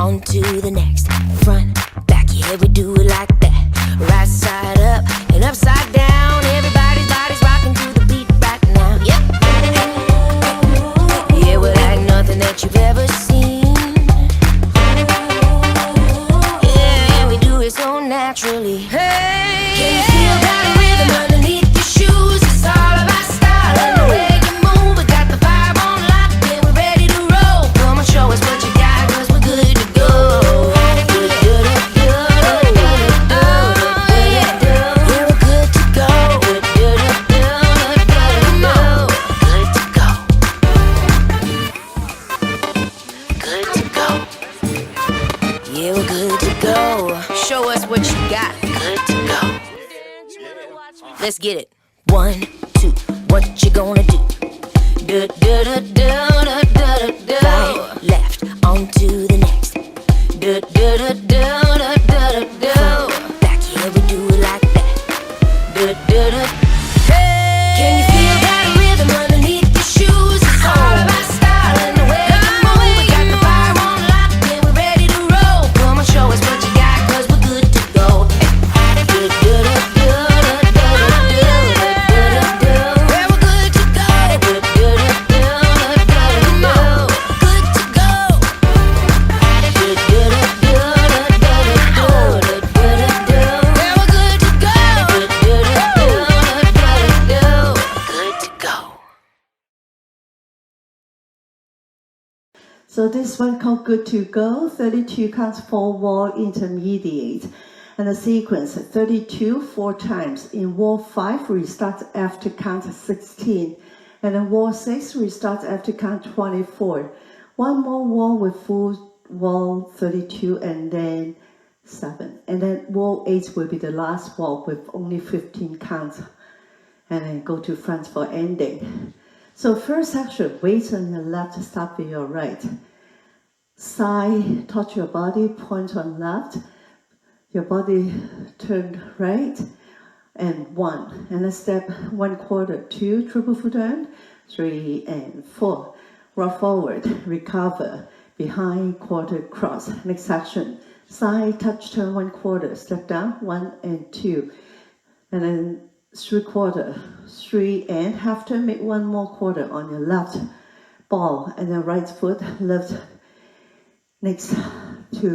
on to the next. Front, back, yeah, we do it like that. Right side up and upside down. Everybody's body's rocking to the beat right now. Yep. Yeah, we're like nothing that you've ever seen. Yeah, and we do it so naturally. Hey, can you feel that rhythm underneath your shoes? It's all about style and the way you move. We got the vibe on lock, yeah, we're ready to roll. Come on, show us what you got, 'cause we're good to go. What you got? Good to go. Let's get it. 1, 2, what you gonna do? Do do do do do do do. Right, left, on to the next. Do do do do do do do. Back, yeah, we do it like that. Do do do. Hey, can you feel that rhythm underneath your shoes? It's all about style and the way you move. We got the fire on lock, yeah, we're ready to roll. Come on, show us what you got, 'cause we're good to go. So this one called Good to Go, 32 counts 4 wall intermediate. And the sequence 32 4 times. In wall 5, we start after count 16. And in wall 6, we start after count 24. One more wall with full wall 32 and then 7. And then wall 8 will be the last wall with only 15 counts. And then go to front for ending. So first section, weight on your left, start with your right. Side, touch your body, point on left. Your body turn right. And 1. And a step 1/4, 2, triple foot turn, 3 and 4. Roll forward, recover, behind, quarter, cross. Next section, side, touch, turn 1/4, step down, 1 and 2. And then 3/4, 3 and half turn, make 1 more quarter on your left ball, and then right foot lift next to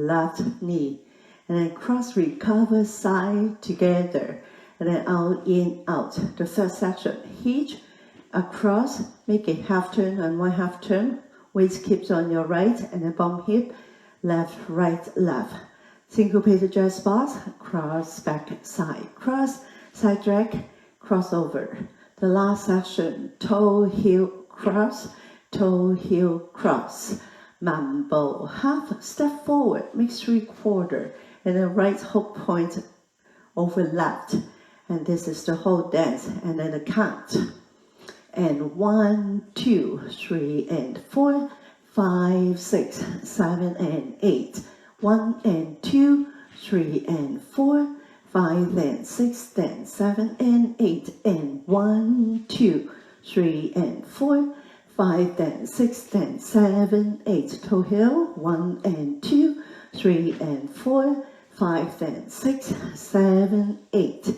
left knee, and then cross, recover, side together, and then out, in, out. The third section, hitch across, make a half turn and 1 half turn, waist keeps on your right, and then bump hip, left, right, left. Syncopated jazz pause, cross, back, side, cross, side drag, crossover. The last section, toe, heel, cross, toe, heel, cross. Mambo, half, step forward, make 3/4, and then right hook point over left. And this is the whole dance, and then a count. And 1, 2, 3 and 4, 5, 6, 7 and 8. 1 and 2, 3 and 4, 5 and 6, then 7 and 8, and 1, 2, 3 and 4, 5, then 6, then 7, 8. Toe heel, 1 and 2, 3 and 4, 5, then 6, 7, 8.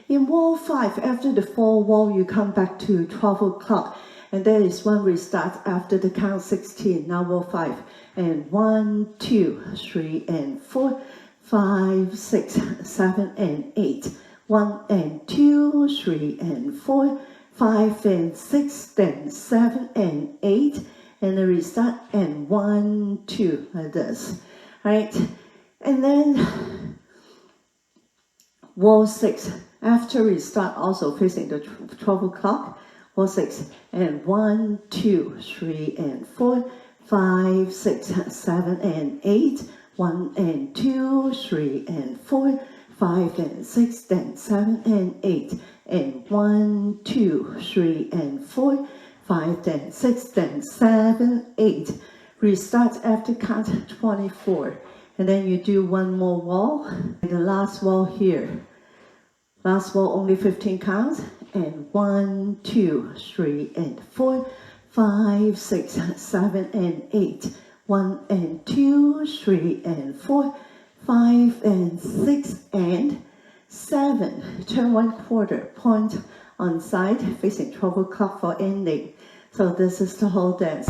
In wall 5, after the 4 wall, you come back to 12 o'clock. And that is when we start after the count 16. Now wall 5. And 1, 2, 3 and 4, 5, 6, 7 and 8. 1 and 2, 3 and 4, 5 and 6, then 7 and 8. And then we start and 1, 2, like this. Alright. And then wall 6. After we start also facing the 12 o'clock. Wall 6. And 1, 2, 3 and 4, 5, 6, 7 and 8. 1 and 2, 3 and 4, 5 and 6, then 7 and 8. And 1, 2, 3 and 4, 5, then 6, then 7, 8. Restart after count 24. And then you do 1 more wall. And the last wall here. Last wall only 15 counts. And 1, 2, 3 and 4, 5, 6, 7 and 8. 1 and 2, 3 and 4, 5 and 6 and 7. Turn 1/4, point on side, facing 12 o'clock for ending. So this is the whole dance.